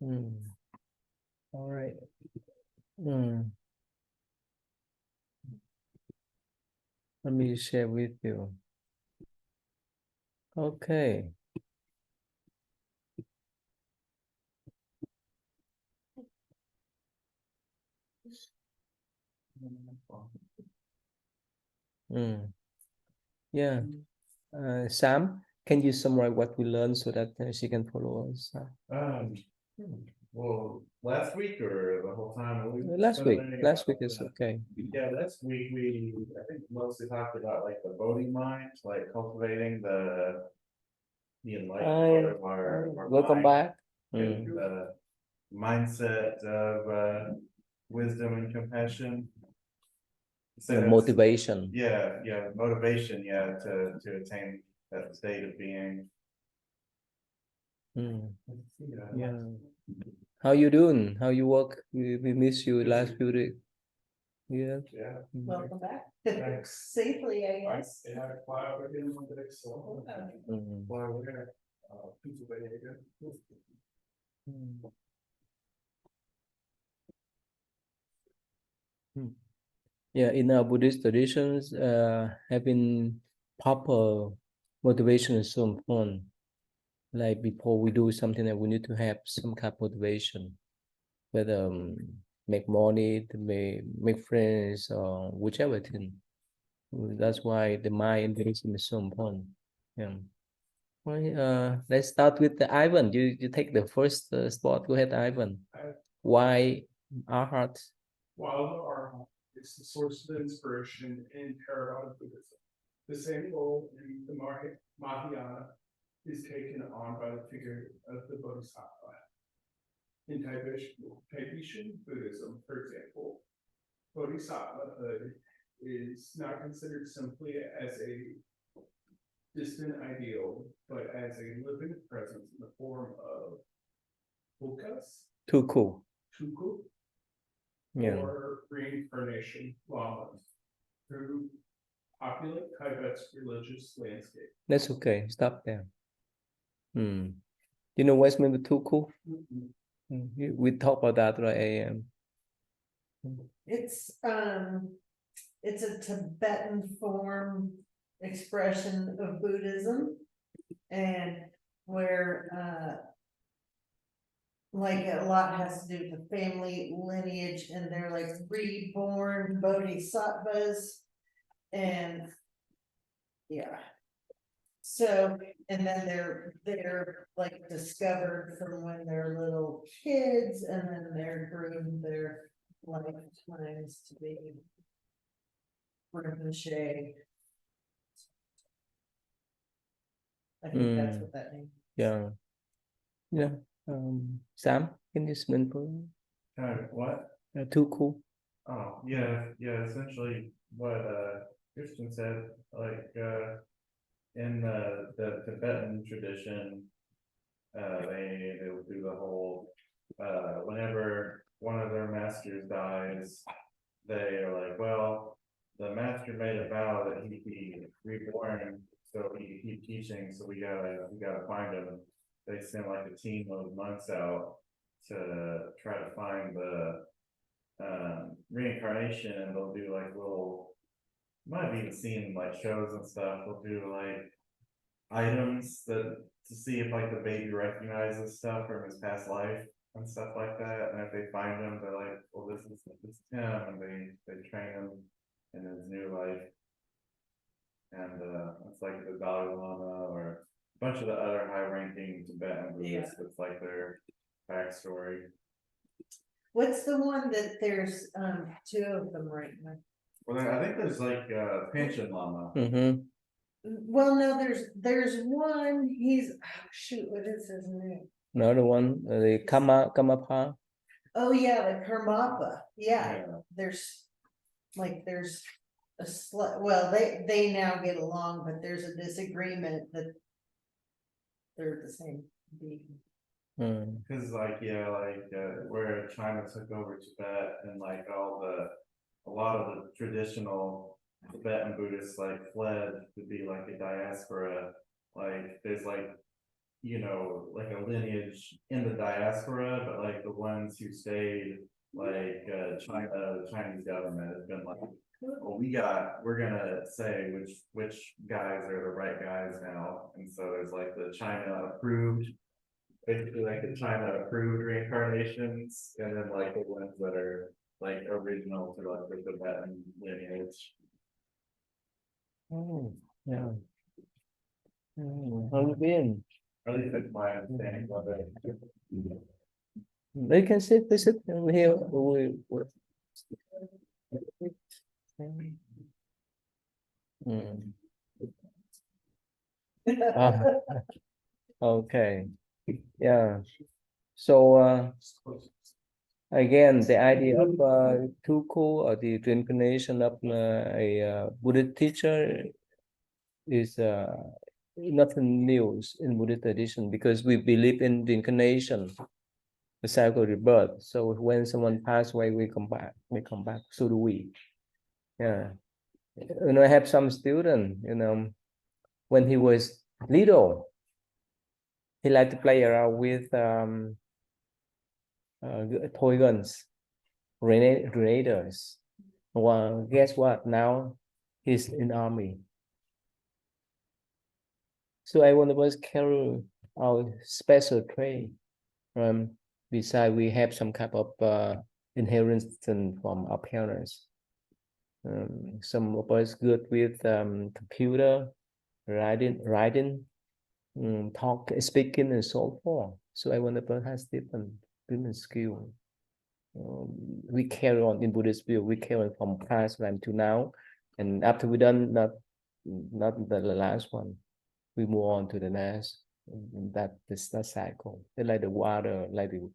All right. Let me share with you. Okay. Yeah. Sam, can you summarize what we learned so that she can follow us? Well, last week or the whole time? Last week is okay. Yeah, last week I think mostly talked about like the voting mind, like cultivating the enlightenment part of our Welcome mind, back. and the mindset of wisdom and compassion. So The motivation. Yeah, motivation, to attain that state of being. Yeah. How you doing? How you work? We miss you last few days. Yeah. Welcome back. Thanks. Safely, I guess. Yeah, fly over here in the next one. Fly over here, Pennsylvania again. Yeah, in our Buddhist traditions, having proper motivation is so important. Like before we do something, that we need to have some kind of motivation, whether make money, to make friends, or whichever thing. That's why the mind engagement is so important. Yeah. Well, let's start with the Ivan. You take the first spot. Go ahead, Ivan. Why our hearts? While the Arhat is the source of inspiration in Theravada Buddhism, the same role in the Mahayana is taken on by the figure of the Bodhisattva. In Tibetan Buddhism, for example, Bodhisattvahood is not considered simply as a distant ideal, but as a living presence in the form of Bukas, Tuku. Yeah. or reincarnation lamas through opulent Tibet's religious landscape. That's okay. Stop there. You know what's meant by Tuku? We talk about that, right? It's a Tibetan form expression of Buddhism, and where like a lot has to do with the family lineage, and they're like reborn bodhisattvas, and yeah. So, and then they're like discovered from when they're little kids, and then they're groomed their lifetimes to be Rinpoche. I think that's what that means. Yeah. Sam, can you explain for What? Tuku? Oh, yeah, essentially what Christian said, like in the Tibetan tradition, they will do the whole whenever one of their masters dies, they are like, well, the master made a vow that he'd be reborn, so he keep teaching, so we gotta find him. They send like a team of monks out to try to find the reincarnation, and they'll do like little, might have even seen like shows and stuff. They'll do like items that to see if like the baby recognizes stuff from his past life and stuff like that. And if they find him, they're like, well, this is him, and they train him in his new life. And it's like the Dalai Lama or a bunch of the other high-ranking Tibetan Buddhists. It's like their backstory. What's the one that there's two of them right now? Well, I think there's like Panchen Lama. Well, no, there's one. He's shoot, what is his name? Another one, the Kamapa. Oh yeah, the Karmapa. Yeah, there's a well, they now get along, but there's a disagreement that they're the same being. Because where China took over Tibet, and like a lot of the traditional Tibetan Buddhists like fled to be like a diaspora. Like there's like you know, like a lineage in the diaspora, but like the ones who stayed, like, China, the Chinese government has been like, well, we're gonna say which guys are the right guys now, and so there's like the China approved, basically like the China approved reincarnations, and then like the ones that are like original to like the Tibetan lineage. Oh, yeah. How you been? Or at least that's my understanding of it. They can sit, they sit here. Mm. Ah, okay, yeah. So again, the idea of Tuku or the reincarnation of a Buddhist teacher is nothing new in Buddhist tradition because we believe in reincarnation, the cycle of rebirth. So when someone passes away, we come back. So do we. Yeah. You know, I have some student. You know, when he was little, he liked to play around with toy guns, grenades. Well, guess what? Now he's in army. So I want to carry our special trait. Besides, we have some kind of inheritance from our parents. Some of us good with computer, writing, talk, speaking, and so forth. So I want to has different skill. We carry on in Buddhist view. We carry on from past time to now, and after we done not the last one, we move on to the next. That is the cycle. It's like the water, like the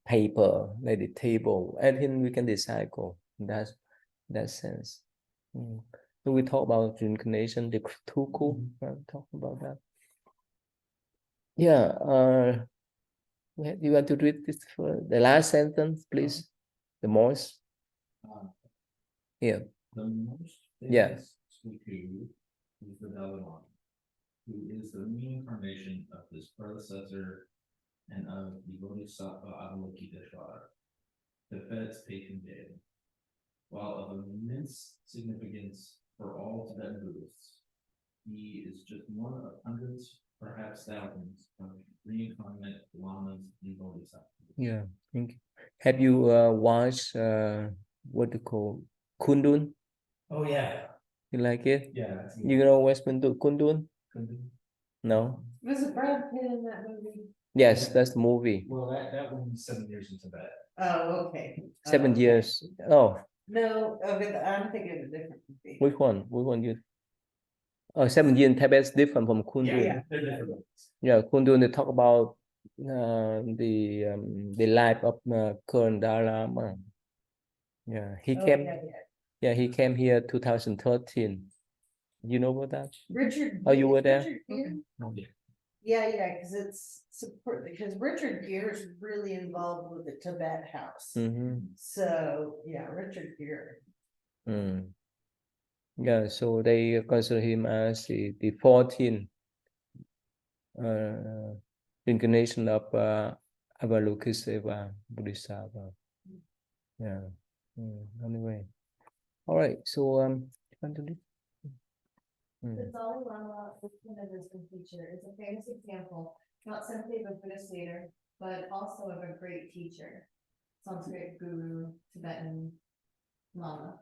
paper, like the table. Everything we can recycle. That's that sense. So we talk about reincarnation, the tuku. Talk about that. Yeah. You want to read this for the last sentence, please? The most. Yeah. The most Yeah. famous Tuku is the Dalai Lama, who is the reincarnation of his predecessor and of the Bodhisattva Avalokiteshvara, Tibet's patron deity. While of immense significance for all Tibetan Buddhists, he is just one of hundreds, perhaps thousands, of reincarnate lamas and bodhisattvas. Yeah. Thank you. Have you watched what they call Kundun? Oh yeah, You like it? yeah. You know what's Kundun? No. Was it Brad Pitt in that movie? Yes, that's the movie. Well, that one's 7 years in Tibet. Oh, okay. 7 okay. years. Oh, No, okay, I'm thinking of a different movie. which one? Which one you? Oh, 7 years in Tibet is different from Kundun. Yeah. They're different ones. Yeah, Kundun, they talk about the life of current Dalai Lama. Yeah, he Oh, came. yeah. Yeah, he came here 2013. You know about that? Richard. Oh, you were there? Richard Gere? Okay. Yeah, because it's support, because Richard Gere is really involved with the Tibet House. So, yeah, Richard Gere. Yeah, so they consider him as the 14th incarnation of Avalokiteshvara Bodhisattva. Yeah. Anyway, all right. So The Dalai Lama, the Buddha wisdom teacher, is a famous example, not simply of a Buddhist leader, but also of a great teacher. Sanskrit guru, Tibetan Lama.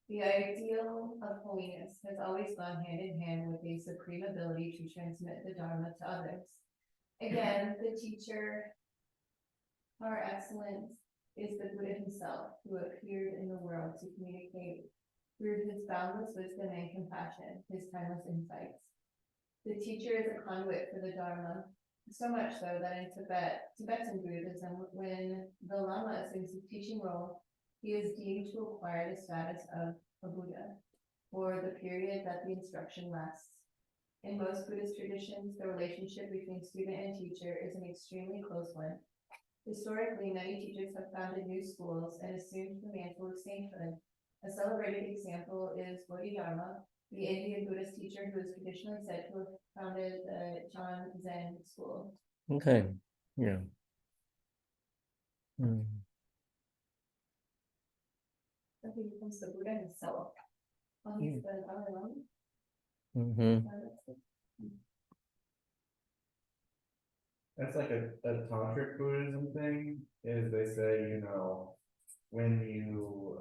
The ideal of holiness has always gone hand in hand with a supreme ability to transmit the Dharma to others. Again, the teacher, par excellence, is the Buddha himself, who appeared in the world to communicate through his boundless wisdom and compassion, his timeless insights. The teacher is a conduit for the Dharma, so much so that in Tibetan Buddhism, when the Lama assumes his teaching role, he is deemed to acquire the status of a Buddha for the period that the instruction lasts. In most Buddhist traditions, the relationship between student and teacher is an extremely close one. Historically, many teachers have founded new schools and assumed the mantle of sainthood. A celebrated example is Bodhidharma, the Indian Buddhist teacher who is traditionally said to have founded the Chan Zen school. Okay, yeah. Mm. I think it comes to Buddha himself. Oh, he's the Dalai Lama. Mhm. That's like a tantric Buddhism thing, is they say, you know, when you,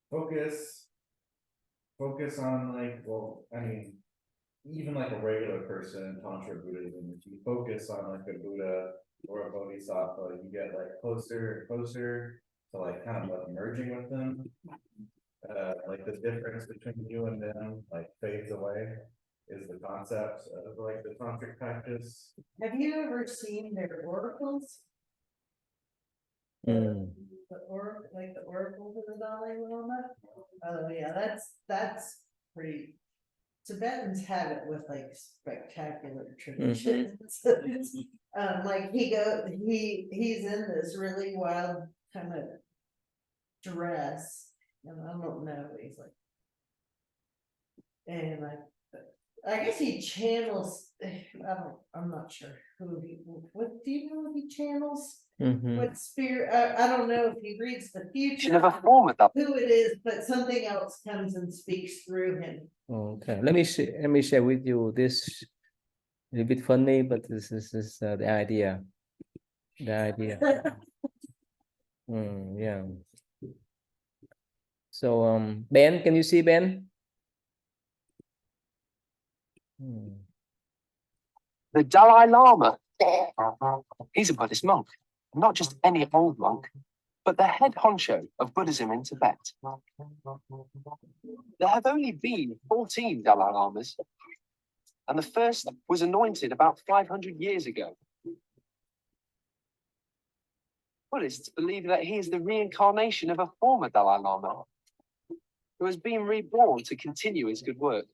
focus on like, well, I mean, even like a regular person in Tantra Buddhism, if you focus on like a Buddha or a Bodhisattva, you get like closer and closer to like kind of like merging with them. Like the difference between you and them like fades away is the concept of like the tantric practice. Have you ever seen their oracles? Mm. Like the oracle for the Dalai Lama? Oh, yeah, that's pretty. Tibetans have it with like spectacular traditions. Like he's in this really wild kind of dress, and I don't know, he's like. And I guess he channels, I'm not sure what do you know if he channels? Mhm. What spirit, I don't know if he reads the future, Never form of that. who it is, but something else comes and speaks through him. Okay, let me share with you this a little bit funny, but this is the idea. The idea. Yeah. So Ben, can you see Ben? The Dalai Lama. He's a Buddhist monk, not just any old monk, but the head honcho of Buddhism in Tibet. There have only been 14 Dalai Lamas, and the first was anointed about 500 years ago. Buddhists believe that he is the reincarnation of a former Dalai Lama, who has been reborn to continue his good work.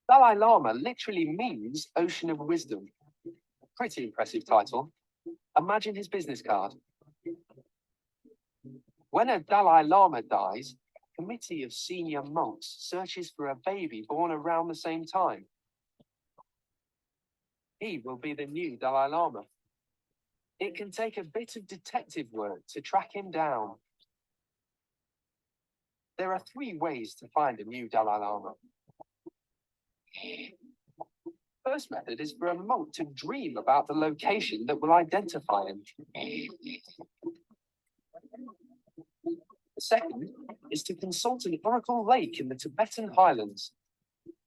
Dalai Lama literally means ocean of wisdom. Pretty impressive title. Imagine his business card. When a Dalai Lama dies, a committee of senior monks searches for a baby born around the same time. He will be the new Dalai Lama. It can take a bit of detective work to track him down. There are 3 ways to find a new Dalai Lama. First method is for a monk to dream about the location that will identify him. The second is to consult an oracle lake in the Tibetan highlands.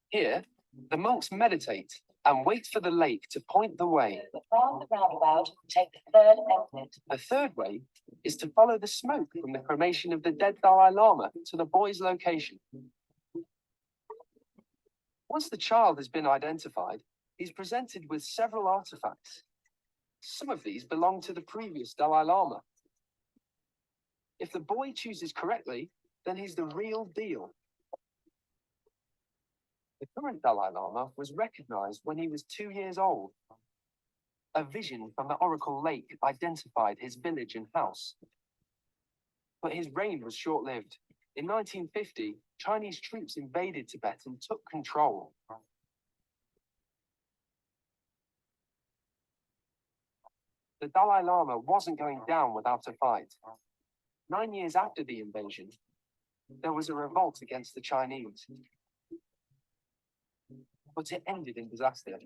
Here, the monks meditate and wait for the lake to point the way. Round the roundabout, take the third exit. The third way is to follow the smoke from the cremation of the dead Dalai Lama to the boy's location. Once the child has been identified, he's presented with several artifacts. Some of these belong to the previous Dalai Lama. If the boy chooses correctly, then he's the real deal. The current Dalai Lama was recognized when he was 2 years old. A vision from the Oracle Lake identified his village and house. But his reign was short-lived. In 1950, Chinese troops invaded Tibet and took control. The Dalai Lama wasn't going down without a fight. 9 years after the invasion, there was a revolt against the Chinese. But it ended in disaster.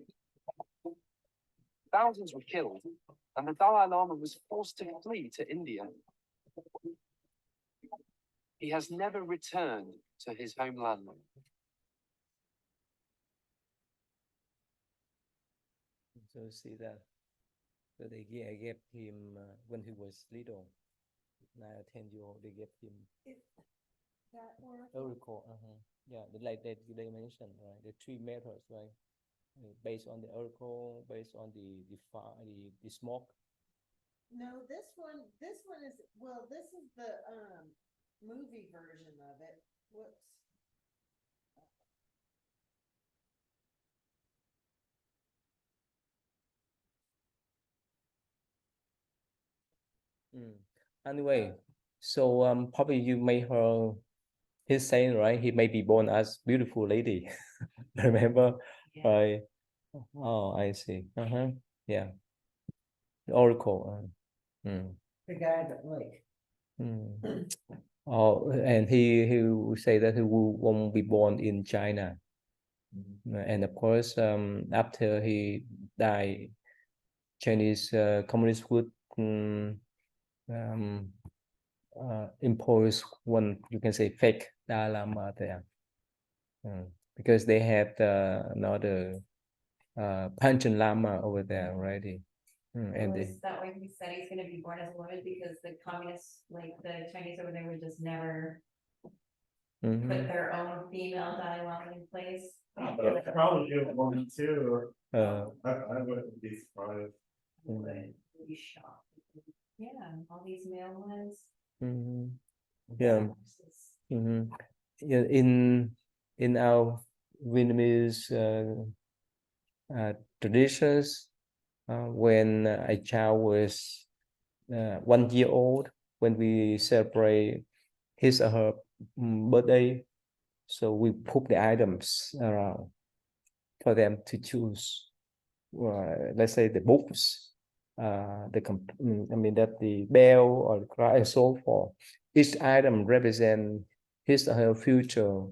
Thousands were killed, and the Dalai Lama was forced to flee to India. He has never returned to his homeland. So see that. So they gave him when he was little, 9 or 10 years old. They gave him That oracle. Yeah, like that they mentioned, right? The 3 methods, right? Based on the oracle, based on the smoke. No, this one is, well, this is the movie version of it. Whoops. Anyway, so probably you may heard he's saying, right, he may be born as beautiful lady. Remember? Yeah. Right. Oh, I see. Yeah. Oracle. The guy that like, Oh, and he will say that he won't be born in China. And of course, after he died, Chinese communist would impose one, you can say, fake Dalai Lama there, because they have another Panchen Lama over there already. And Was that why he said he's gonna be born as a woman, because the communists, like the Chinese over there, would just never put their own female Dalai Lama in place? But probably do a woman too. Uh, I wouldn't be surprised. Would be shocked. Yeah, all these male ones. yeah. Yeah, in our Vietnamese traditions, when a child was 1 year old, when we celebrate his or her birthday, so we put the items around for them to choose. Let's say the books, that the bell or the cry and so forth. Each item represent his or her future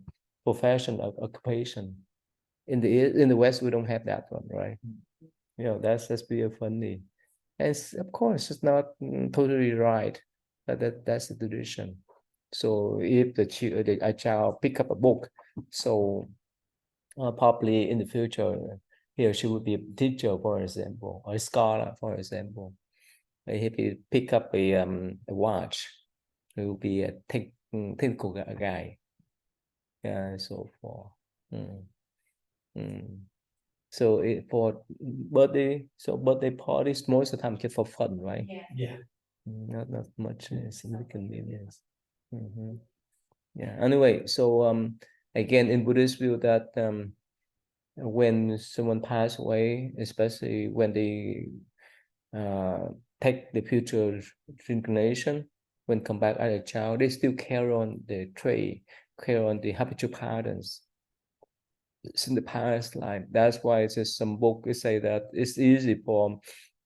profession or occupation. In the West, we don't have that one, right? That's really funny. And of course, it's not totally right, but that's the tradition. So if a child pick up a book, so probably in the future, he or she would be a teacher, for example, or a scholar, for example. If he pick up a watch, he will be a technical guy. Yeah, so forth. So for birthday parties, most of the time just for fun, right? Yeah. Not much significant meanings. Yeah. Anyway, so again, in Buddhist view, that when someone pass away, especially when they take the future reincarnation, when come back as a child, they still carry on the trait, carry on the habitual patterns in the past life. That's why it's just some book say that it's easy for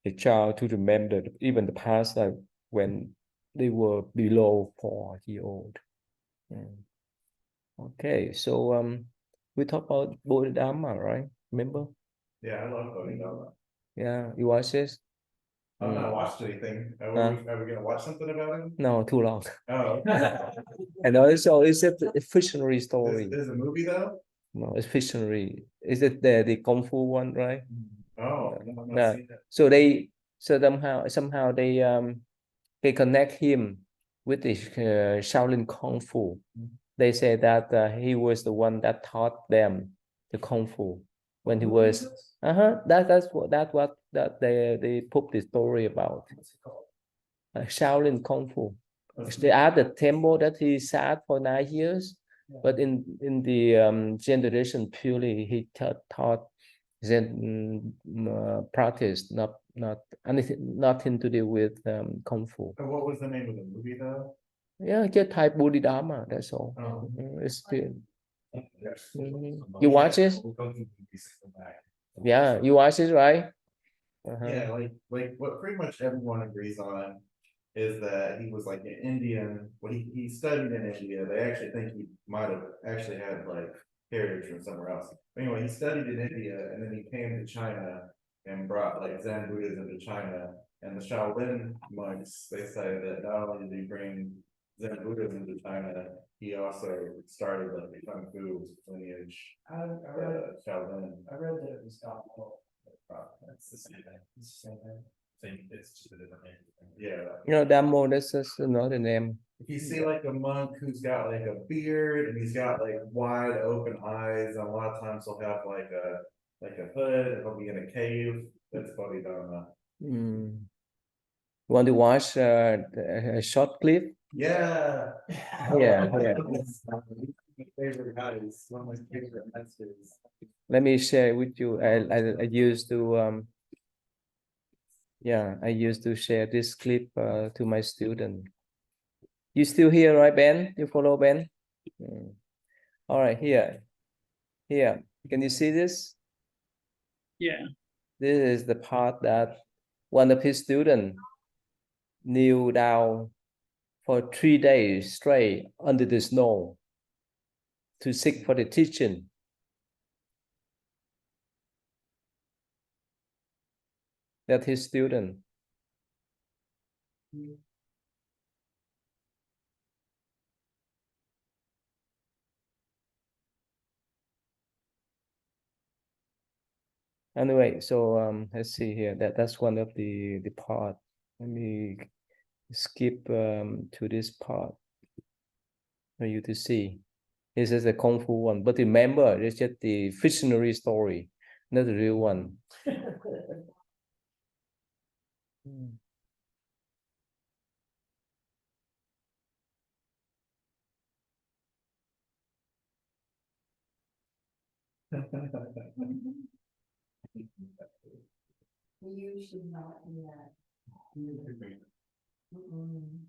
a child to remember even the past life when they were below 4 years old. Okay, so we talk about Bodhidharma, right? Remember? Yeah, I love Bodhidharma. Yeah, you watch this? I've not watched anything. Are we gonna watch something about him? No, too long. Oh. And also, it's a fictionary story. Is a movie though? No, it's fictionary. Is it the Kung Fu one, right? Oh, no, I've not Yeah. seen that. So somehow they connect him with the Shaolin Kung Fu. They say that he was the one that taught them the Kung Fu when he was. That's what they put the story about. Shaolin Kung Fu. They are the temple that he sat for 9 years, but in the Zen tradition purely he taught Zen practice, not anything, nothing to do with Kung Fu. What was the name of the movie though? Yeah, just type Bodhidharma, that's all. Oh. It's good. You watch it? Yeah, you watch it, right? Yeah, like what pretty much everyone agrees on is that he was like an Indian. Well, he studied in India. They actually think he might have actually had like heritage from somewhere else. But anyway, he studied in India and then he came to China and brought like Zen Buddhism to China. And the Shaolin monks, they say that not only did he bring Zen Buddhism to China, he also started like the Kung Fu lineage. Shaolin. I read that it was gospel. That's the same thing. It's the same thing. It's just a different name. Yeah. Dhammo, that's just another name. If you see like a monk who's got like a beard and he's got like wide open eyes, and a lot of times he'll have like a hood, and he'll be in a cave. That's Bodhidharma. You want to watch a short clip? Yeah. Yeah. My favorite guys, one of my favorite masters. Let me share with you. I used to I used to share this clip to my student. You still here, right, Ben? You follow Ben? All right, here. Can you see this? Yeah. This is the part that one of his students kneel down for 3 days straight under the snow to seek for the teaching. That his student. Anyway, so let's see here. That's one of the part. Let me skip to this part for you to see. This is a Kung Fu one, but remember, it's just the fictionary story, not the real one. You should not do that. Mm-mm.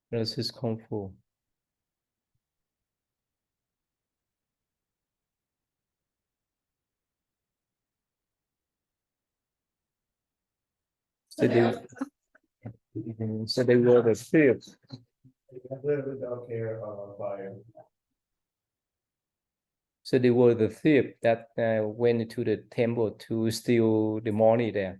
This is Kung Fu. So they were the thieves. Without care of fire. So they were the thief that went to the temple to steal the money there.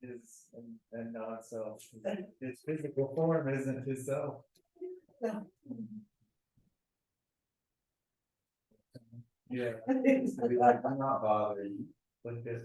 Is and non-self. His physical form isn't his self. Yeah. To be like, I'm not bothered. Like this.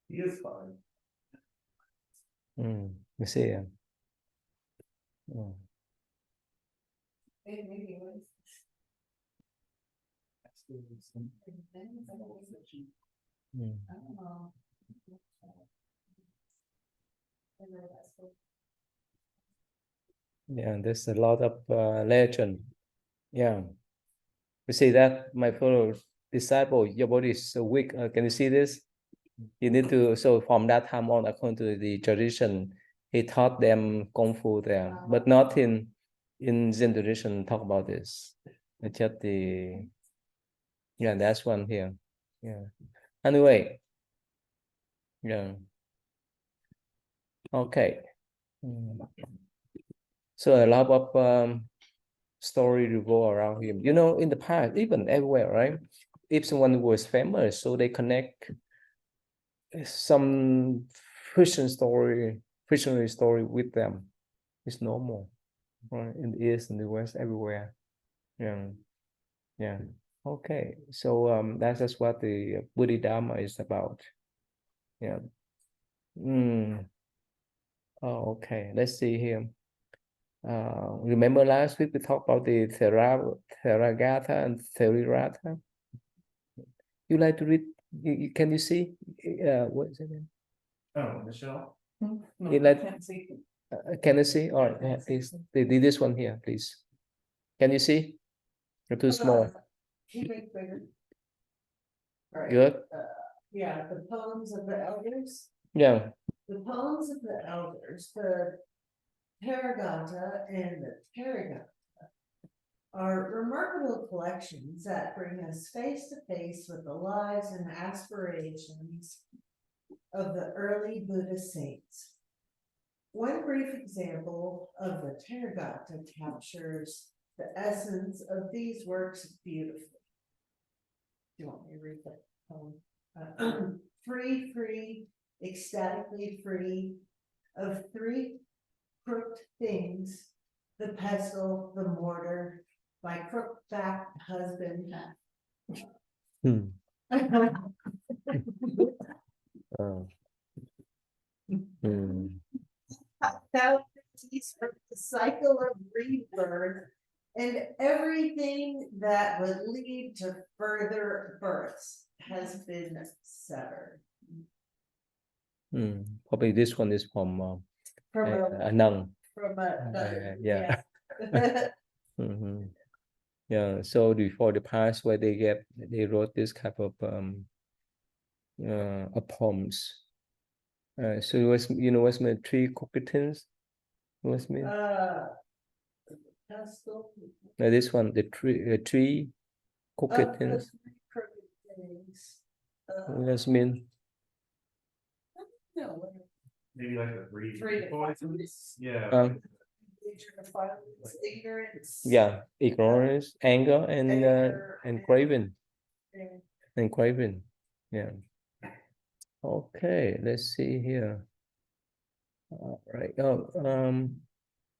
He is fine. You see, Maybe it was. I don't know. Yeah, there's a lot of legend. Yeah, you see that, my fellow disciple, your body is so weak. Can you see this? You need to. So from that time on, according to the tradition, he taught them Kung Fu there, but not in Zen tradition. Talk about this. It's just the that's one here. Yeah. Anyway. Yeah. Okay. So a lot of story revolve around him. You know, in the past, even everywhere, right? If someone was famous, so they connect some fictional story with them. It's normal, right? In the East and the West, everywhere. Yeah. Okay. So that's just what the Bodhidharma is about. Yeah. Oh, okay. Let's see here. Remember last week we talked about the Theragatha and Theravada? You like to read Can you see? What is it? Oh, Michelle? No, You I let- can't see. Can you see? All right, please. This one here, please. Can you see? You're too small. Can you make bigger? All right, Good. yeah, the poems of the elders. Yeah. The poems of the elders, the Paragata and the Paragata are remarkable collections that bring us face to face with the lives and aspirations of the early Buddhist saints. One brief example of the Paragata captures the essence of these works beautifully. Do you want me to read that poem? Free, free, ecstatically free of three crooked things, the pestle, the mortar, my crook-backed husband. Hmm. Hmm. Thousands of the cycle of rebirth and everything that would lead to further births has been severed. Probably this one is from From a nun. yeah. Mhm. Yeah. So before the past, where they wrote this type of poems. So it was, what's meant three cockatins? What's mean? Pestle. Now this one, the three cockatins. What's mean? No. Maybe like the three. Three poisons? Yeah. Ignorance. Yeah, ignorance, anger, and craving. And craving. Yeah. Okay, let's see here. All right. Oh,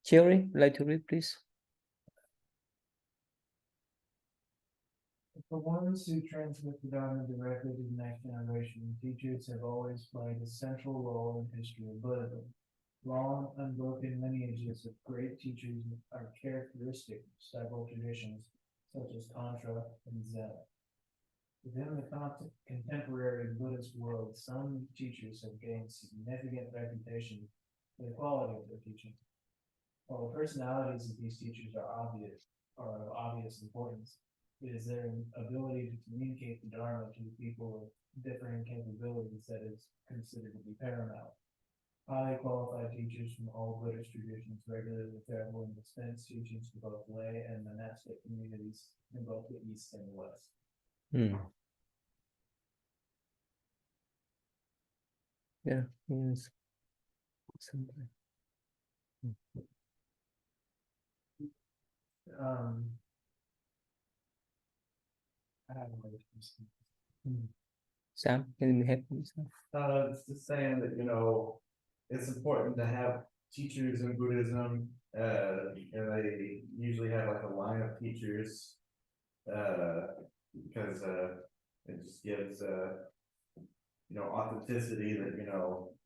Cherry, like to read, please. The ones who transmit the Dharma directly to the next generation, teachers have always played a central role in history of Buddhism. Long, unbroken lineages of great teachers are characteristic of several traditions, such as Tantra and Zen. Within the contemporary Buddhist world, some teachers have gained significant reputation for the quality of their teaching. While the personalities of these teachers are of obvious importance, it is their ability to communicate the Dharma to people with differing capabilities that is considered to be paramount. Highly qualified teachers from all Buddhist traditions regularly travel and dispense teachings to both lay and monastic communities in both the East and the West. Yeah, yes. Something. I have a question. Sam, can you help me, Sam? It's just saying that, it's important to have teachers in Buddhism, and they usually have like a line of teachers, because, it just gives, authenticity that,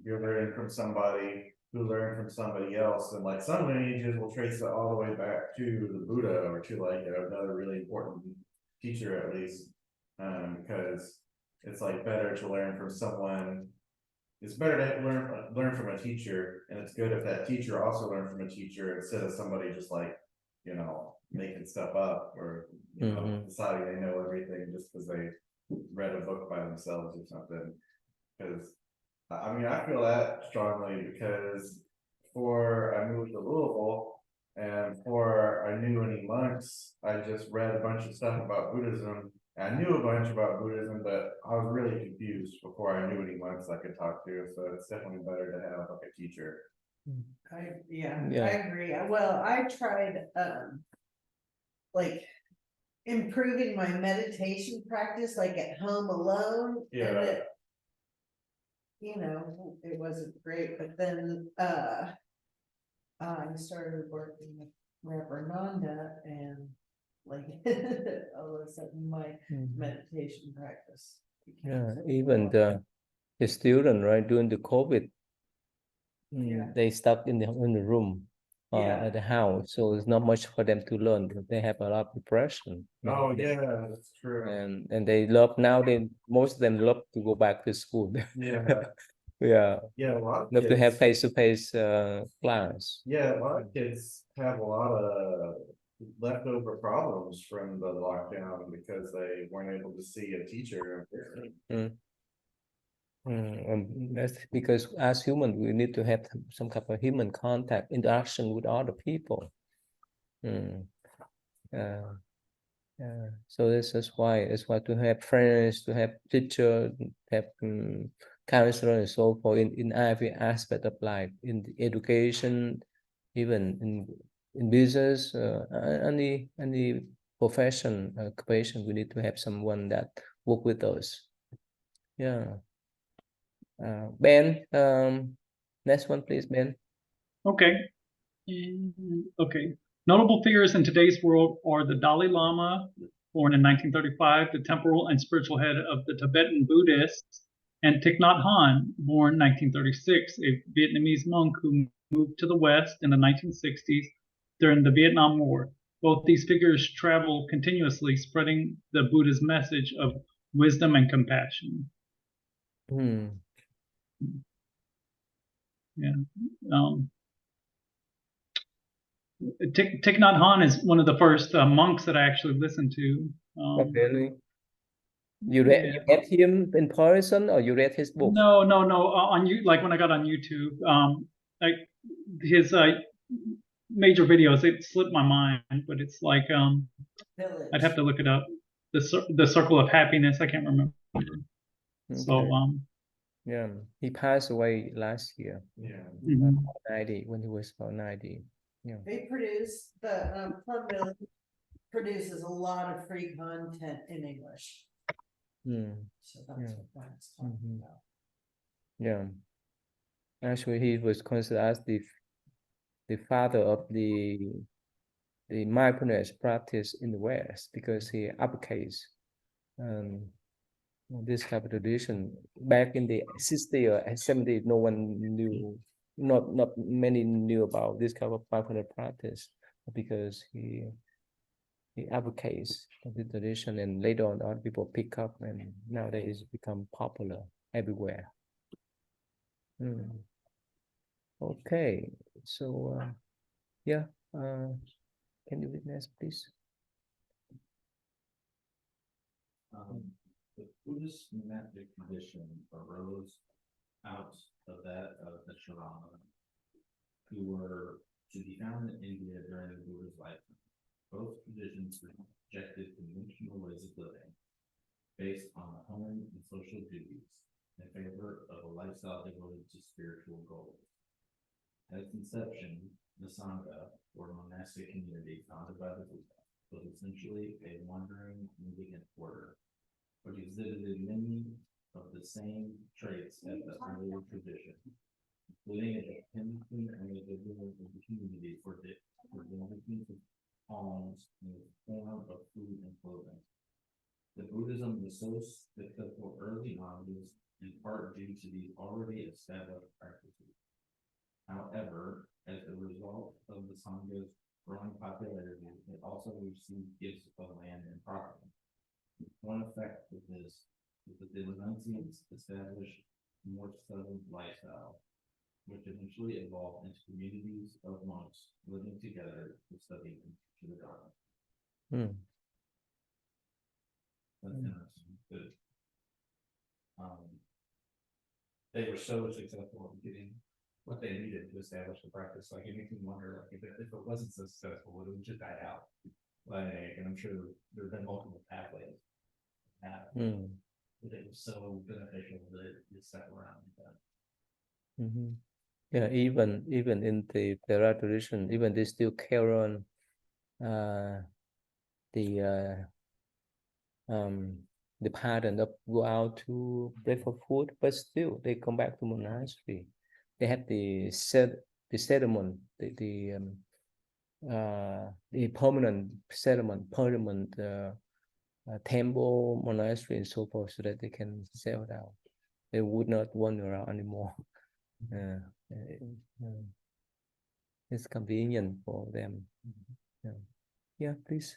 you're learning from somebody who learned from somebody else, and like some lineages will trace it all the way back to the Buddha or to like another really important teacher at least, because it's like better to learn from someone. It's better to learn from a teacher, and it's good if that teacher also learned from a teacher instead of somebody just like, making stuff up or deciding they know everything just because they read a book by themselves or something. Because I feel that strongly because before I moved to Louisville and before I knew any monks, I just read a bunch of stuff about Buddhism. I knew a bunch about Buddhism, but I was really confused before I knew any monks I could talk to. So it's definitely better to have like a teacher. I agree. Well, I tried, like improving my meditation practice, like at home alone. Yeah. And it, it wasn't great, but then, I started working with Reverend Nanda and like, all of a sudden my meditation practice. Yeah, even the student, right, during the COVID, they stuck in the room Yeah. at the house, so it's not much for them to learn. They have a lot of depression. Oh, yeah, that's true. And they love now. Most of them love to go back to school. Yeah, Yeah, yeah, a lot of love to have kids, face-to-face class. yeah, a lot of kids have a lot of leftover problems from the lockdown because they weren't able to see a teacher in person. That's because as human, we need to have some kind of human contact, interaction with other people. So this is why to have friends, to have teacher, have counselor, and so forth in every aspect of life, in the education, even in business, any profession, occupation, we need to have someone that work with us. Yeah. Ben, next one, please, Ben. Okay. Okay. Notable figures in today's world are the Dalai Lama, born in 1935, the temporal and spiritual head of the Tibetan Buddhists, and Thich Nhat Hanh, born 1936, a Vietnamese monk who moved to the West in the 1960s during the Vietnam War. Both these figures travel continuously, spreading the Buddha's message of wisdom and compassion. Yeah. Thich Nhat Hanh is one of the first monks that I actually listened to. Really? You read him in person, or you read his book? No. On you, like when I got on YouTube, like his major videos, it slipped my mind, but it's like I'd have to look it up. The Circle of Happiness. I can't remember. Okay. So yeah, he passed away last year. Yeah. 90, when he was about 90. Yeah. They produce, the Plum Village produces a lot of free content in English. So that's what that's talking about. Yeah. Actually, he was considered as the father of the mindfulness practice in the West, because he advocates this type of tradition. Back in the 60s or 70s, no one knew, not many knew about this kind of mindfulness practice, because he advocates the tradition, and later on other people pick up, and nowadays it's become popular everywhere. Okay, so yeah, can you witness, please? The Buddhist monastic tradition arose out of that of the Sharana, who were to be found in India during the Buddha's lifetime. Both traditions rejected conventional ways of living, based on home and social duties, in favor of a lifestyle devoted to spiritual goals. At its inception, the Sangha, or monastic community founded by the Buddha, was essentially a wandering mendicant order, which exhibited many of the same traits as the earlier tradition, including a dependency on the individual and the community for the management of alms in the form of food and clothing. The Buddhism was so successful early on was in part due to these already established practices. However, as a result of the Sangha's growing popularity, it also received gifts of land and property. One effect of this is that the renunciants established a more settled lifestyle, which eventually evolved into communities of monks living together to study and teach the Dharma. That's interesting. Good. They were so successful in getting what they needed to establish the practice. Like, it makes me wonder, like, if it wasn't so successful, would it just die out? Like, and I'm sure there have been multiple pathways. But it was so beneficial that it stuck around like that. Yeah, even in the Theravada tradition, even they still carry on the pattern of go out to break for food, but still they come back to monastery. They have the settlement, the permanent settlement, permanent temple, monastery, and so forth, so that they can settle down. They would not wander around anymore. It's convenient for them. Yeah, yeah, please.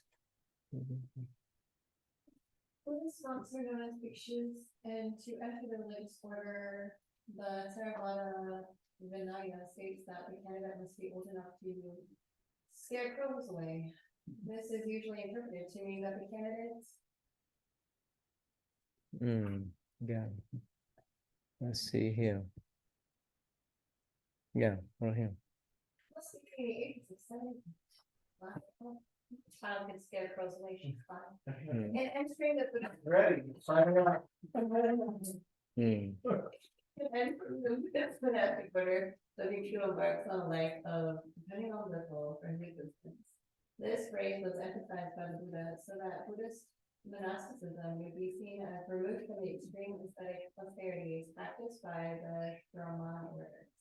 Buddhist monks are known as bhikshus, and to enter the religious order, the Theravada Vinaya states that the candidate must be old enough to scare crows away. This is usually interpreted to mean that the candidates Yeah. Let's see here. Yeah, right here. must be between the ages of 7. Wow. Child can scare crows away, she's fine. Mm. And entering the Buddhist Ready, sign it up. Mm. And the Buddhist monastic order, the bhikshu embarks on a life of depending on little for his existence. This phrase was emphasized by the Buddha so that Buddhist monasticism would be seen as removed from the extreme aesthetic austerities practiced by the Brahmana orders.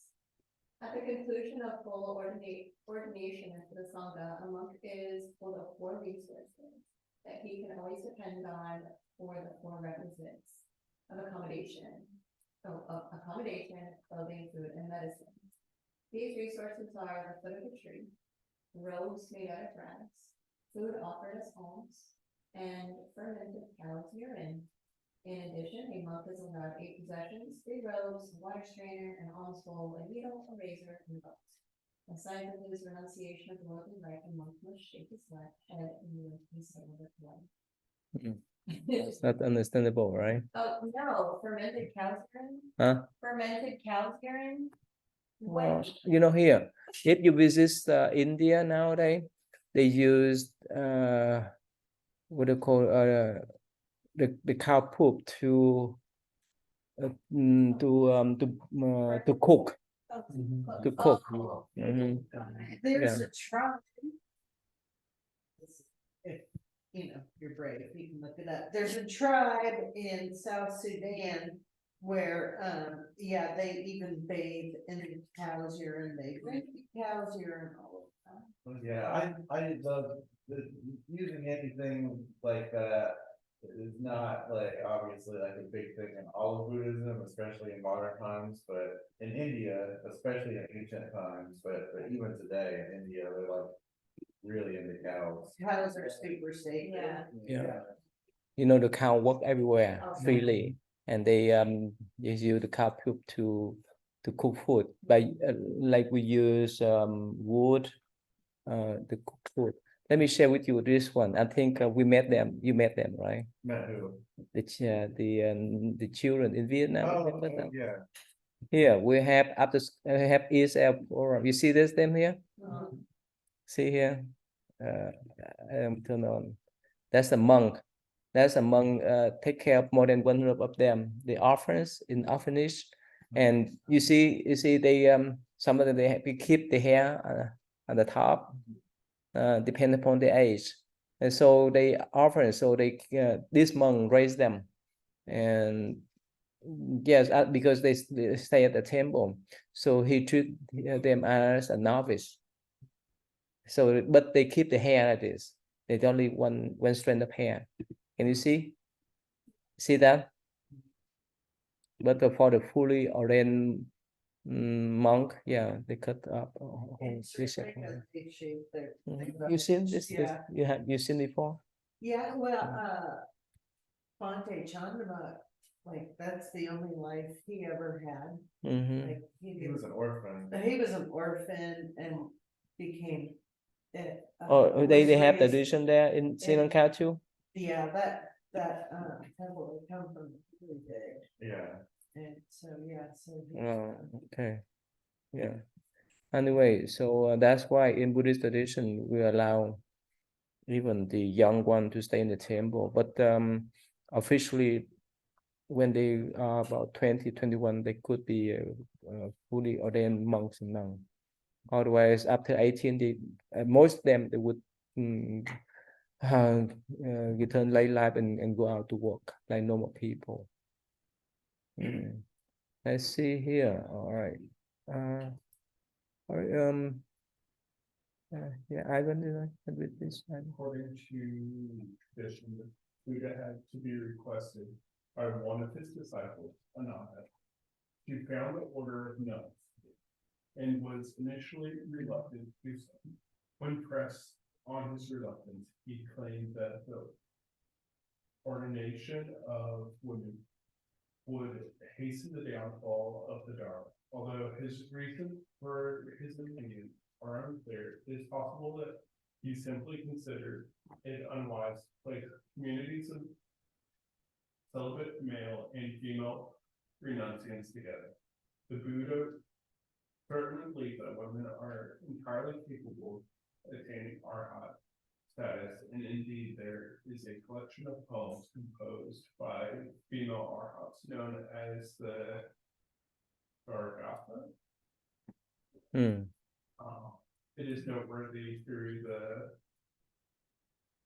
At the conclusion of full ordination into the Sangha, a monk is full of 4 resources that he can always depend on for the 4 requisites of accommodation, clothing, food, and medicine. These resources are the foot of a tree, robes made out of grass, food offered as alms, and fermented cow's urine. In addition, a monk is allowed 8 possessions, 3 robes, a water strainer, an alms bowl, a needle, a razor, and a boat. Aside from his renunciation of worldly life, a monk must shave his left head and live his soul with blood. It's not understandable, right? Oh, no, fermented cow's urine? Huh? Fermented cow's urine? Well, you know, here, if you visit India nowadays, they use what do you call the cow poop to cook. To cook. Mhm. There's Yeah. a tribe. If, you know, you're brave, you can look it up. There's a tribe in South Sudan where, yeah, they even bathe in the cow's urine, they drink the cow's urine all the time. Yeah, I love using anything like that is not like obviously like a big thing in all of Buddhism, especially in modern times, but in India, especially in ancient times, but even today in India, they're like really into cows. Cows are super safe. Yeah. You know, the cow walk everywhere Okay. freely, and they use the cow poop to cook food. But like we use wood to cook food. Let me share with you this one. I think we met them. You met them, right? Met who? The children in Vietnam. Oh, Remember them? yeah. Here we have ESL forum. You see this them here? See here? Turn on. That's a monk. That's a monk. Take care of more than 100 of them. The orphans in orphanage, and you see they some of them they keep the hair on the top, depend upon the age, and so they orphans. So they this monk raised them, and yes, because they stay at the temple, so he treat them as a novice. So, but they keep the hair like this. They don't leave one strand of hair. Can you see? See that? But for the fully ordained monk, yeah, they cut up. You seen this? Yeah. You seen before? Yeah, well, Fonte Chandra, like, that's the only life he ever had. Mm-hmm. Like, He was an orphan. He was an orphan and became. Oh, they was have raised- tradition there in Sri Lanka too. Yeah, that temple, they come from really big, Yeah. and so, yeah, so. Oh, okay. Yeah. Anyway, so that's why in Buddhist tradition we allow even the young one to stay in the temple, but officially when they are about 20, 21, they could be fully ordained monks and nuns. Otherwise, after 18, they most of them they would return late life and go out to work like normal people. Let's see here. All right. All right. Yeah, Ivan, with this one. According to tradition, Buddha had to be requested by one of his disciples, Ananda, to found the order of nuns. and was initially reluctant to do so. When pressed on his reluctance, he claimed that the ordination of women would hasten the downfall of the Dharma. Although his reasons for his opinion are unclear, it is possible that he simply considered it unwise to place communities of celibate male and female renunciants together. The Buddha certainly believes that women are entirely capable of attaining arhat status, and indeed there is a collection of poems composed by female arhats known as the Gargatha. It is noteworthy through the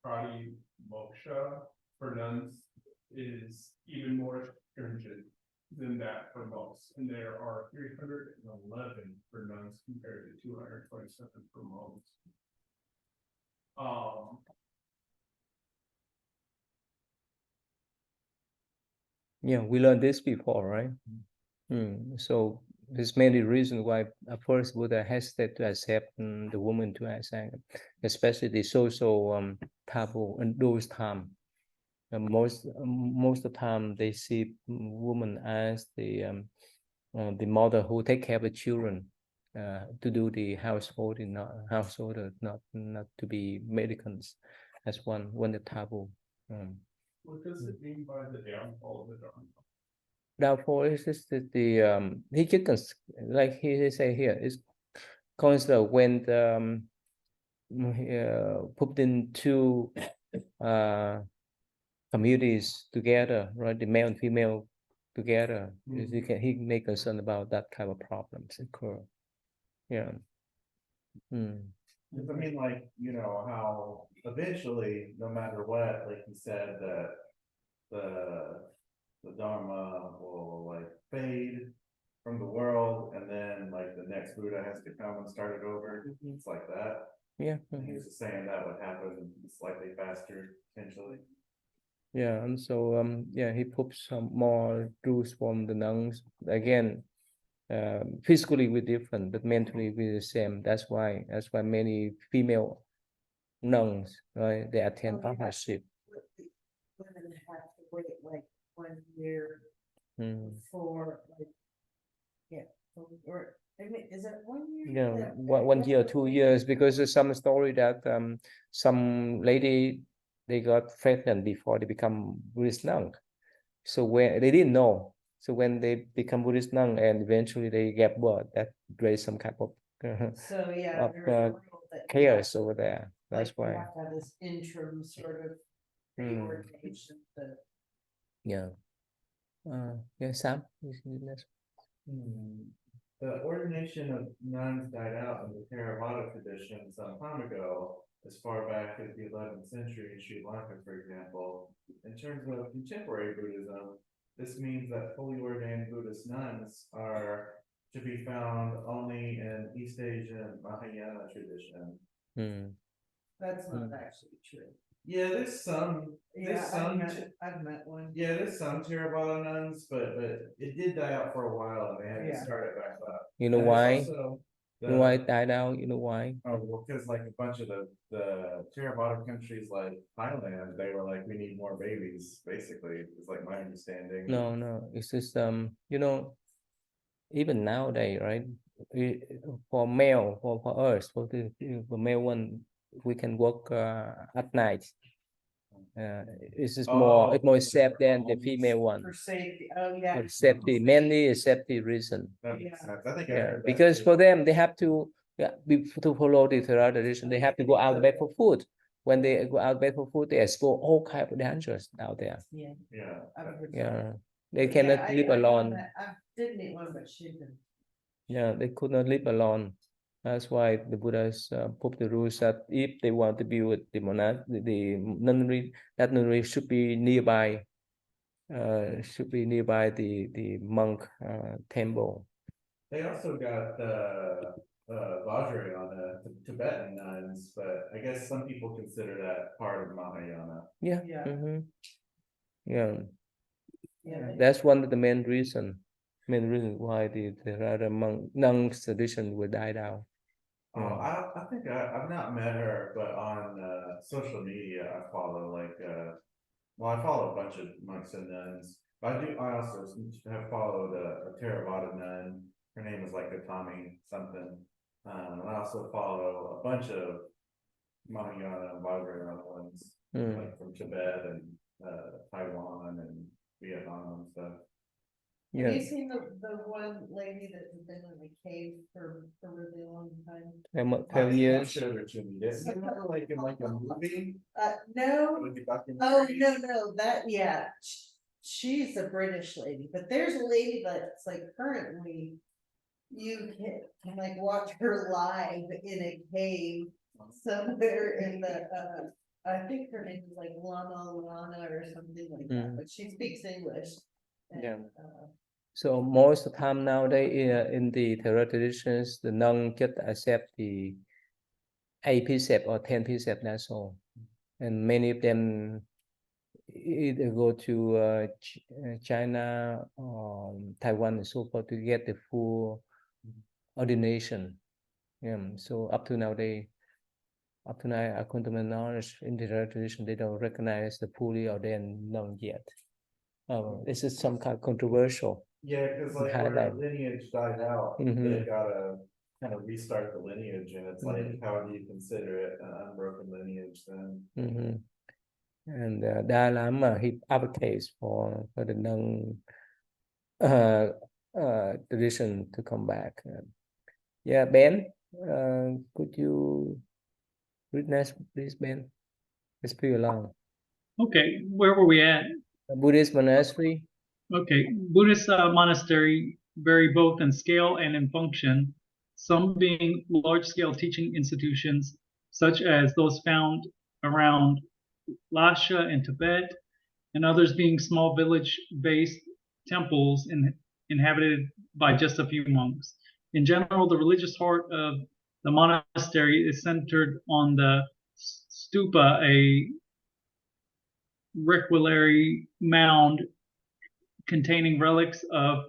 Prati Moksha for nuns is even more stringent than that for monks, and there are 311 for nuns compared to 227 for monks. Yeah, we learned this before, right? So there's many reasons why at first Buddha hesitated to accept the woman to as Sangha, especially the social taboo in those times. Most of the time they see women as the mother who take care of the children, to do the household, not to be medicants, as one the taboo. What does it mean by the downfall of the Dharma? Therefore, it's just that he can, like he say here, it's considered when the put in two communities together, right? The male and female together, he may concern about that kind of problems occur. Yeah. Because I mean, like, you know, how eventually, no matter what, like you said, that the Dharma will like fade from the world, and then like the next Buddha has to come and start it over. It's like that. Yeah. And he was just saying that would happen slightly faster, potentially. Yeah, and so yeah, he put some more rules from the nuns. Again, physically we're different, but mentally we're the same. That's why many female nuns, right, they attend arhatship. Women have to wait like 1 year for like, or I mean, is it 1 year? Yeah, 1 year, 2 years, because there's some story that some lady, they got pregnant before they become Buddhist monk. So when they didn't know, so when they become Buddhist monk and eventually they get birth, that raised some kind of So yeah, of there's a rule that you chaos have to- over there. That's like, you why. have to have this interim sort of reordination. Yeah. Yeah, Sam. The ordination of nuns died out in the Theravada tradition some time ago, as far back as the 11th century in Sri Lanka, for example. In terms of contemporary Buddhism, this means that fully ordained Buddhist nuns are to be found only in East Asian Mahayana tradition. That's not actually true. Yeah, there's some. I've met one. Yeah, there's some Theravada nuns, but it did die out for a while, and they had to start it back up. You know And why? it's also You know why it died out? You know why? Oh, well, because like a bunch of the Theravada countries like Thailand, they were like, we need more babies, basically, is like my understanding. No, it's just you know, even nowadays, right? For male, for us, for the male one, we can work at night. It's just it's more safe than the female one. For safety, oh yeah. For safety, mainly a safety reason. That makes sense. I think I Yeah, heard that because too. for them, they have to to follow the Theravada tradition. They have to go out there for food. When they go out there for food, they explore all kinds of dangers out there. Yeah. Yeah. I've heard that. Yeah, they But cannot yeah, live I alone. found that- I did meet one, but she didn't. Yeah, they could not live alone. That's why the Buddhas put the rules that if they want to be with the the nunnery, that nunnery should be nearby. Should be nearby the monk temple. They also got Vajrayana, Tibetan nuns, but I guess some people consider that part of Mahayana. Yeah. Yeah. Yeah. Yeah. That's one of the main reason. main reason why the Theravada monk tradition will die down? Oh, I think I've not met her, but on social media I follow well, I follow a bunch of monks and nuns. But I also have followed a Theravada nun. Her name is like Tommy something. And I also follow a bunch of Mahayana and Vajrayana ones, Mm. like from Tibet and Taiwan and Vietnam and stuff. Have Yeah, you seen the one lady that has been in the cave for a really long time? 12 years. Showed her to me. Isn't that like in like a movie? No, With the oh, documentary? no, yeah, she's a British lady, but there's a lady that's like currently. You can like watch her live in a cave somewhere in the, I think her name is like Lana or something like that, Mm. but she speaks English. And, Yeah. So most of the time nowadays in the Theravada traditions, the non just accept the 8 precept or 10 precept, that's all. And many of them either go to China or Taiwan and so forth to get the full ordination. Yeah. So up to now, according to my knowledge, in the Theravada tradition, they don't recognize the fully ordained non yet. This is some kind of controversial. Yeah, because like Highlight. where the lineage died out, Mhm. they gotta kind of restart the lineage, and it's like, Mhm. how do you consider it an unbroken lineage then? Mm-hmm. And Dalai Lama he advocates for the non tradition to come back. Yeah, Ben, could you read next, please, Ben? It's pretty long. Okay, where were we at? A Buddhist monastery. Okay, Buddhist monastery vary both in scale and in function, some being large-scale teaching institutions, such as those found around Lhasa in Tibet, and others being small village-based temples inhabited by just a few monks. In general, the religious heart of the monastery is centered on the stupa, a reliquary mound containing relics of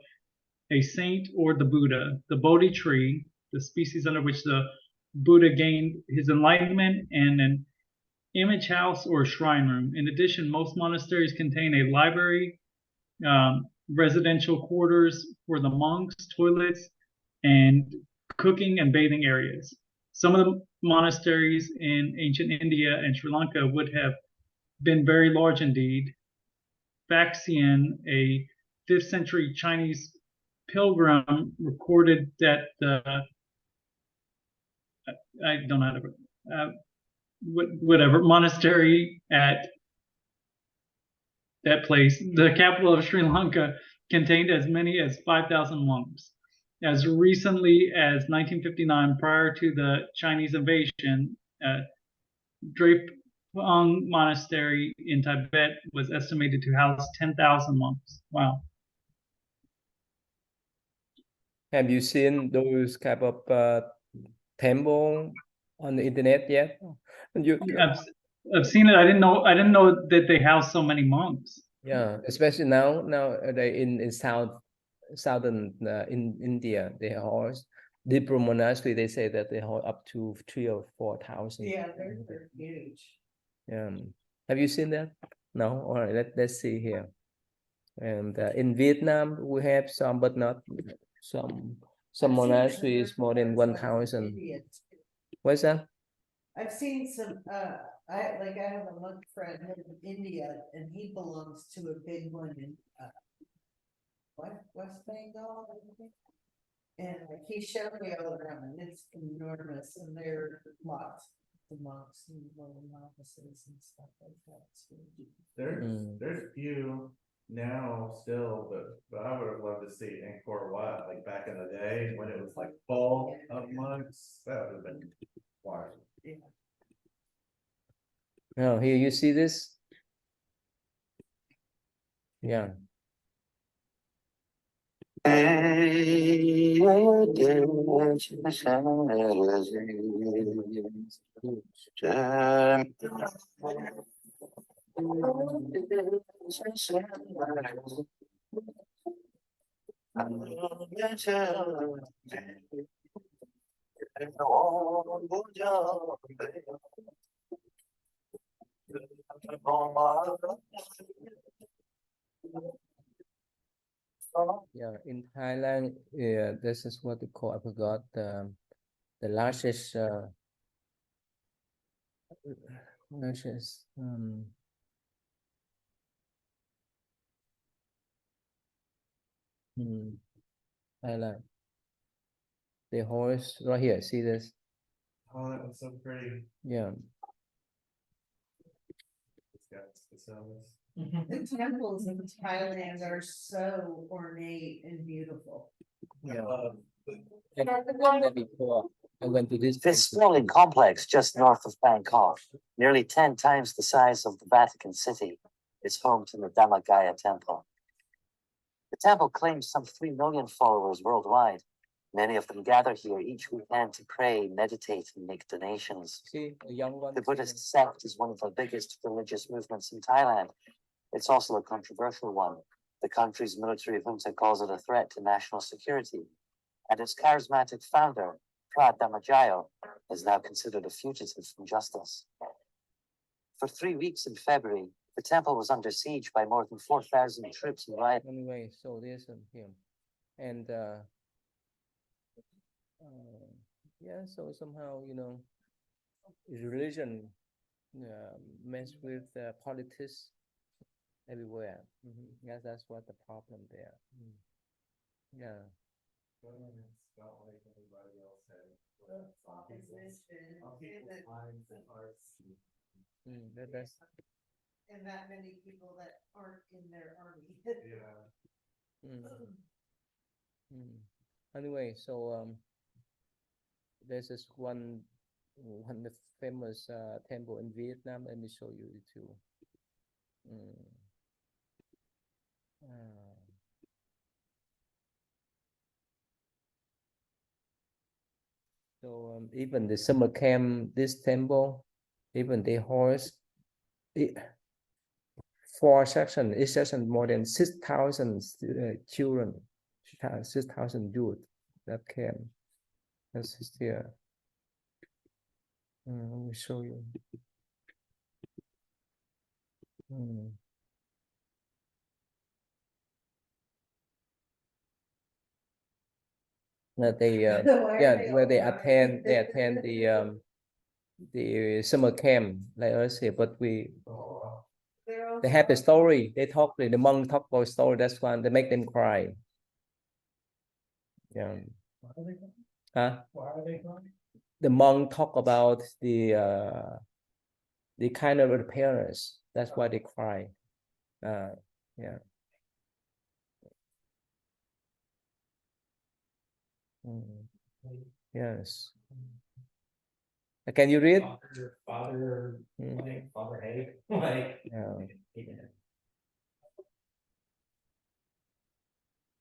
a saint or the Buddha, the Bodhi tree, the species under which the Buddha gained his enlightenment, and an image house or shrine room. In addition, most monasteries contain a library, residential quarters for the monks, toilets, and cooking and bathing areas. Some of the monasteries in ancient India and Sri Lanka would have been very large indeed. Faxian, a 5th century Chinese pilgrim, recorded that I don't know how to whatever monastery at that place, the capital of Sri Lanka, contained as many as 5,000 monks. As recently as 1959, prior to the Chinese invasion, Drepung Monastery in Tibet was estimated to house 10,000 monks. Wow. Have you seen those type of temple on the internet yet? I've seen it. I didn't know that they house so many monks. Yeah, especially now they in southern in India, they house deeper monastery. They say that they hold up to 3,000 or 4,000. Yeah, they're huge. Yeah. Have you seen that? No. All right. Let's see here. And in Vietnam, we have some, but not some. Some monasteries more than 1,000. What's that? I've seen some, I have a monk friend in India and he belongs to a big one in, West Bengal, I think. And like he showed me all around and it's enormous and there are lots of monks and little novices and stuff like that. There's few now still, but I would have loved to see Angkor Wat, like back in the day when it was like full of monks. That would have been wild. Yeah. Oh, here you see this? Yeah. Yeah, in Thailand, this is what they call, I forgot, the largest, largest, Thailand. The horse right here, see this? Oh, that was so pretty. Yeah, It's got facilis. The temples in Thailand are so ornate and beautiful. yeah. And I've been there before. I went to this. This sprawling complex just north of Bangkok, nearly 10 times the size of the Vatican City, is home to the Dhammakaya Temple. The temple claims some 3 million followers worldwide. Many of them gather here each weekend to pray, meditate, and make donations. See, a young one. The Buddhist sect is one of the biggest religious movements in Thailand. It's also a controversial one. The country's military junta calls it a threat to national security. And its charismatic founder, Pra Dhammajayo, is now considered a fugitive from justice. For 3 weeks in February, the temple was under siege by more than 4,000 troops and riot. Anyway, so there's him. And yeah, so somehow, religion mess with politics everywhere. Yeah, that's what the problem there. Yeah. It's not like everybody else had. That's And that many people that aren't in their army. Yeah. Anyway, so there's this one famous temple in Vietnam. Let me show you it too. So even the summer camp, this temple, even the horse, 4 sections, each section more than 6,000 children, 6,000 youth that came. This is here. Let me show you. That they where they attend the summer camp like us here, but they have the story. They talk, the monk talk about story. That's why they make them cry. Yeah. Why are they crying? The monk talk about the kind of appearance. That's why they cry. Yeah. Yes. Can you read? Father, like Father Hay, like.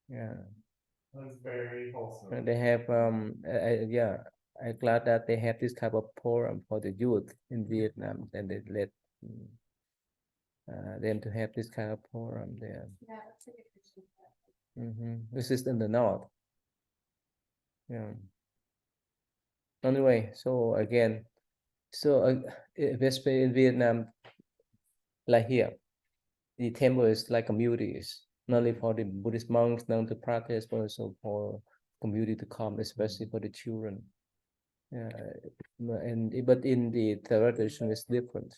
Yeah. That's very wholesome. And they have yeah. I'm glad that they have this type of program for the youth in Vietnam, and they let them to have this kind of program there. Yeah, that's a good question. This is in the north. Yeah. Anyway, so again, especially in Vietnam, like here, the temple is like communities, not only for the Buddhist monks known to practice, but also for community to come, especially for the children. But in the Theravada tradition, it's different.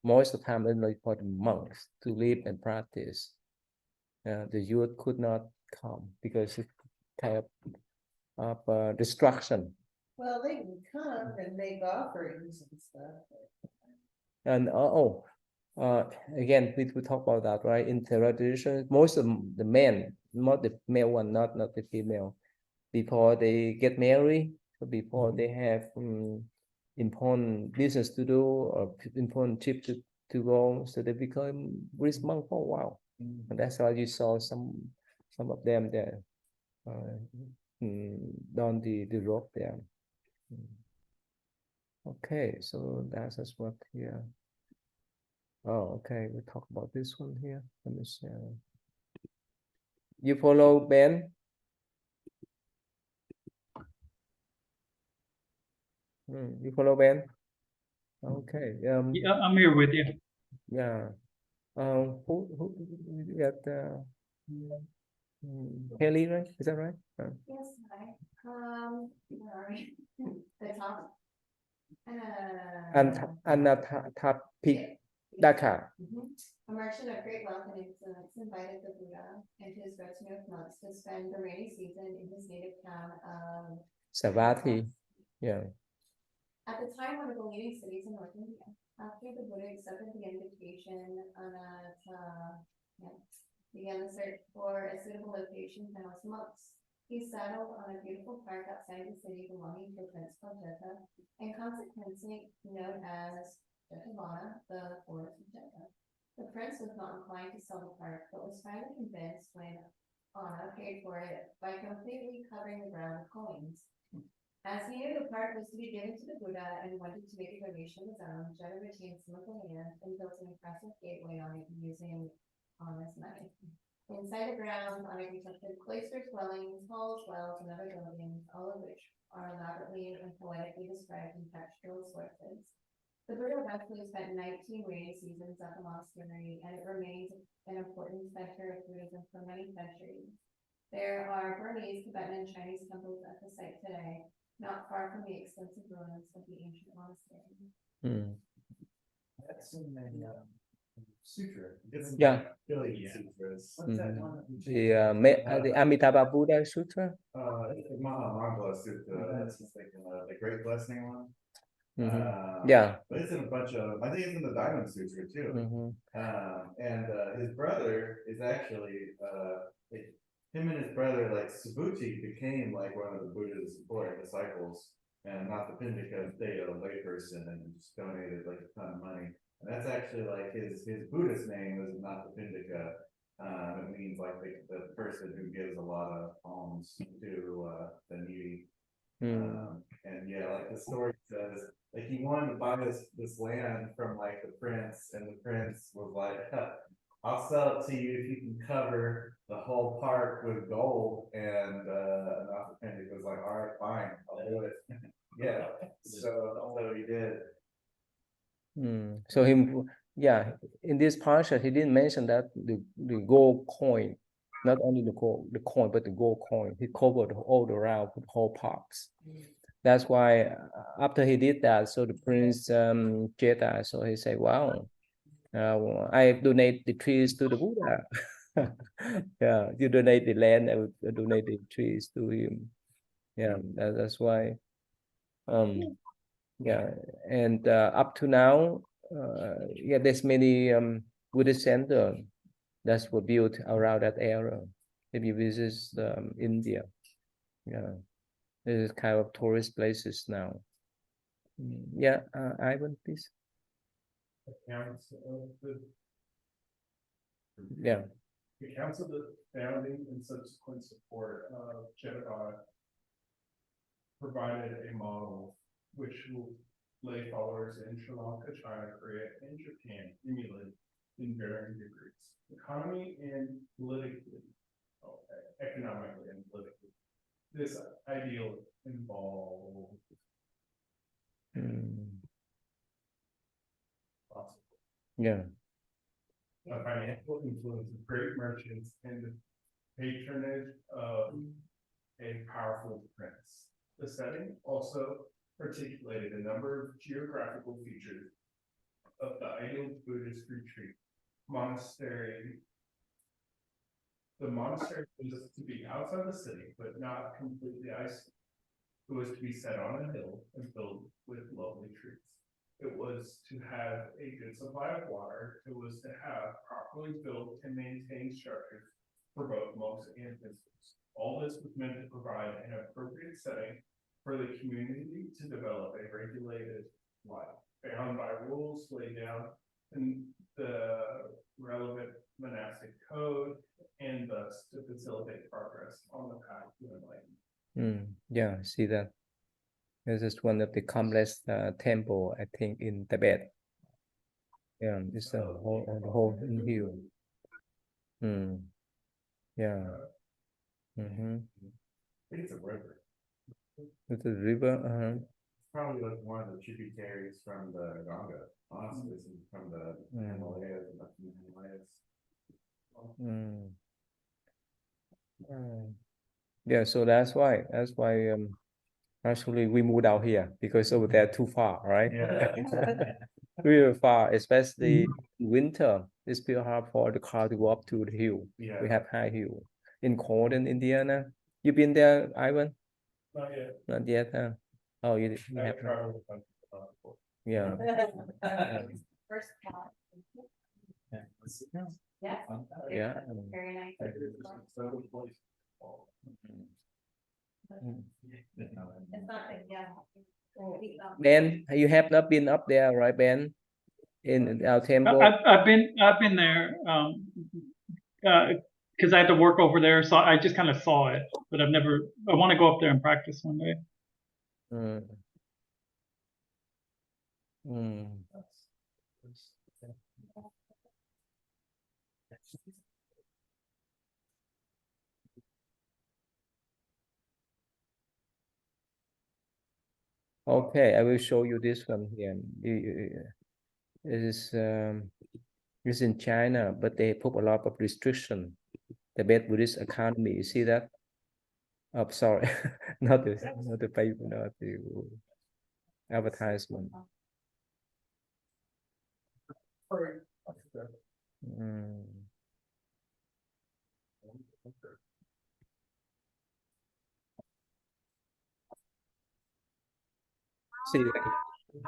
Most of the time, it's like for the monks to live and practice. The youth could not come because it's kind of destruction. Well, they can come and make offerings and stuff. And again, we talk about that, right? In Theravada tradition, most of the men, not the male one, not the female, before they get married, before they have important business to do or important trip to go, so they become Buddhist monk for a while. And that's why you saw some of them there down the road there. Okay, so that's what here. Oh, okay, we talk about this one here. Let me share. You follow Ben? You follow Ben? Okay. Yeah, I'm here with you. Yeah. Who got Haley, right? Is that right? Yes, hi, where are we? The top. Daka. A merchant of great wealth and influence invited the Buddha and his retinue of monks to spend the rainy season in his native town of Savatthi. Yeah. At the time, one of the leading cities in North India. After the Buddha accepted the invitation, began the search for a suitable location to house monks. He settled on a beautiful park outside the city belonging to a prince called Jeta, and consequently known as Jetavana, the forest of Jeta. The prince was not inclined to sell the park, but was finally convinced when Anna paid for it by completely covering the ground with coins. As he knew the park was to be given to the Buddha and wanted to make a donation of his own, Jeta retained some of the land and built an impressive gateway on it using Anna's money. Inside the ground, Anna constructed cloisters, dwellings, halls, wells, and other buildings, all of which are elaborately and poetically described in textual sources. The Buddha eventually spent 19 rainy seasons at the monastery, and it remains an important center of Buddhism for many centuries. There are Burmese, Tibetan, and Chinese temples at the site today, not far from the extensive ruins of the ancient monastery. That's in the Sutra. It's Yeah. Really Yeah. sutras. What's that one? The Amitabha Buddha Sutra. It's the Mahamangala Sutta. That's just like the Great Blessing one. Yeah. But it's in a bunch of, I think it's in the Diamond Sutra too. And his brother is actually, him and his brother, like Subhuti became like one of the Buddha's important disciples, and not the Pindika stayed a layperson and just donated like a ton of money. And that's actually like his Buddhist name is not the Pindika. It means like the person who gives a lot of alms to the needy. And yeah, like the story says, like he wanted to buy this land from like the prince, and the prince was like, I'll sell it to you if you can cover the whole park with gold. And he was like, all right, fine, I'll do it. Yeah, so he did. So in this parsha, he didn't mention that the gold coin, not only the coin, but the gold coin. He covered all around with whole parks. That's why after he did that, so the prince Jeta, so he said, wow, I donate the trees to the Buddha. Yeah, you donate the land, I would donate the trees to him. Yeah, that's why. Yeah, and up to now, there's many Buddhist center that were built around that area. If you visit India, yeah, this is kind of tourist places now. Yeah, Ivan, please. Accounts of the Yeah. accounts of the founding and subsequent support of Jetavana provided a model which lay followers in Sri Lanka, China, Korea, and Japan emulate in varying degrees. Economically and politically, this ideal involved Yeah. a financial influence of great merchants and the patronage of a powerful prince. The setting also articulated a number of geographical features of the ideal Buddhist retreat. The monastery was to be outside the city, but not completely isolated. It was to be set on a hill and filled with lovely trees. It was to have a good supply of water. It was to have properly built and maintained structures for both monks and visitors. All this was meant to provide an appropriate setting for the community to develop a regulated life, bound by rules laid down in the relevant monastic code, and thus to facilitate progress on the path to enlightenment. Yeah, I see that. This is one of the complex temple, I think, in Tibet. Yeah, it's the whole hill. Yeah. I think it's a river. It's a river. probably like one of the tributaries from the Ganga, honestly, it's from the Himalayas, and up from the Himalayas. Mm. Yeah, so that's why actually we moved out here because over there too far, right? Yeah. Really far, especially in winter. It's still hard for the car to go up to the hill. Yeah. We have high hill in Corden, Indiana. You been there, Ivan? Not yet. Not yet, huh? Oh, you I have. traveled with them before. Yeah. First cat. Yeah. Yeah, Yeah. very nice. It's not, yeah. Ben, you have not been up there, right, Ben? In our temple. I've been there, because I had to work over there, so I just kind of saw it, but I want to go up there and practice one day. Mm. Mm. Okay, I will show you this one here. It is it's in China, but they put a lot of restriction. The Buddhist economy, you see that? Oh, sorry, not the paper, not the advertisement. Mm. See,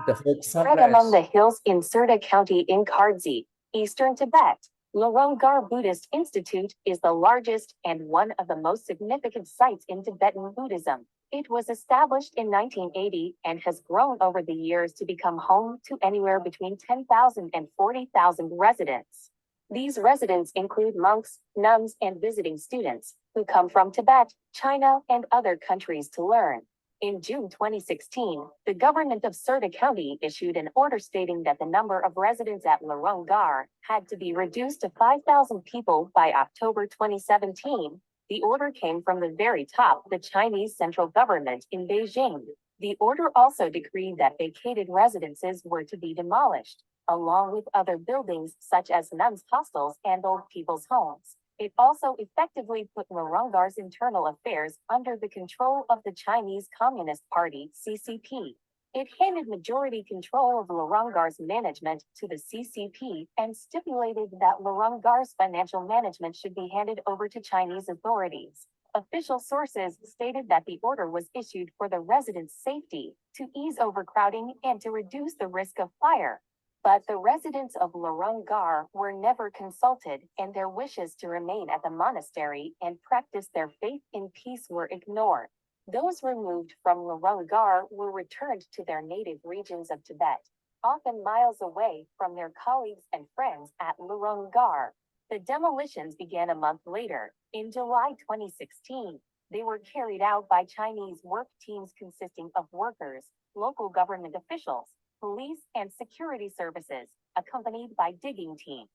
the whole Spread among the complex. hills in Serta County in Kardzi, eastern Tibet, Lorong Gar Buddhist Institute is the largest and one of the most significant sites in Tibetan Buddhism. It was established in 1980 and has grown over the years to become home to anywhere between 10,000 and 40,000 residents. These residents include monks, nuns, and visiting students who come from Tibet, China, and other countries to learn. In June 2016, the government of Serta County issued an order stating that the number of residents at Lorong Gar had to be reduced to 5,000 people by October 2017. The order came from the very top, the Chinese central government in Beijing. The order also decreed that vacated residences were to be demolished, along with other buildings such as nuns' hostels and old people's homes. It also effectively put Lorong Gar's internal affairs under the control of the Chinese Communist Party, CCP. It handed majority control of Lorong Gar's management to the CCP and stipulated that Lorong Gar's financial management should be handed over to Chinese authorities. Official sources stated that the order was issued for the residents' safety, to ease overcrowding, and to reduce the risk of fire. But the residents of Lorong Gar were never consulted, and their wishes to remain at the monastery and practice their faith in peace were ignored. Those removed from Lorong Gar were returned to their native regions of Tibet, often miles away from their colleagues and friends at Lorong Gar. The demolitions began a month later, in July 2016. They were carried out by Chinese work teams consisting of workers, local government officials, police, and security services, accompanied by digging teams.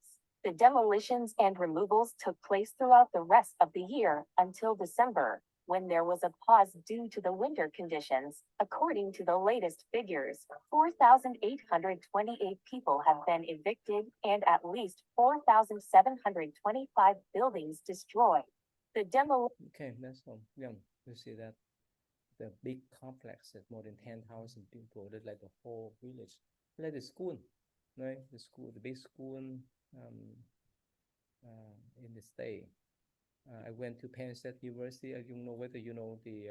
The demolitions and removals took place throughout the rest of the year until December, when there was a pause due to the winter conditions. According to the latest figures, 4,828 people have been evicted and at least 4,725 buildings destroyed. The Okay, that's all. Yeah, you see that the big complex has more than 10,000 people. That's like the whole village, like the school, right? The school, the big school in the state. I went to Penn State University. I don't know whether you know the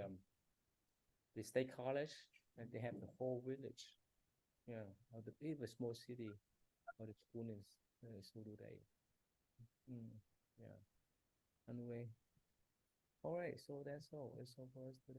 state college, and they have the whole village. Yeah, it was small city, or the school is so do they. Yeah. Anyway, all right. So that's all. That's all for us today.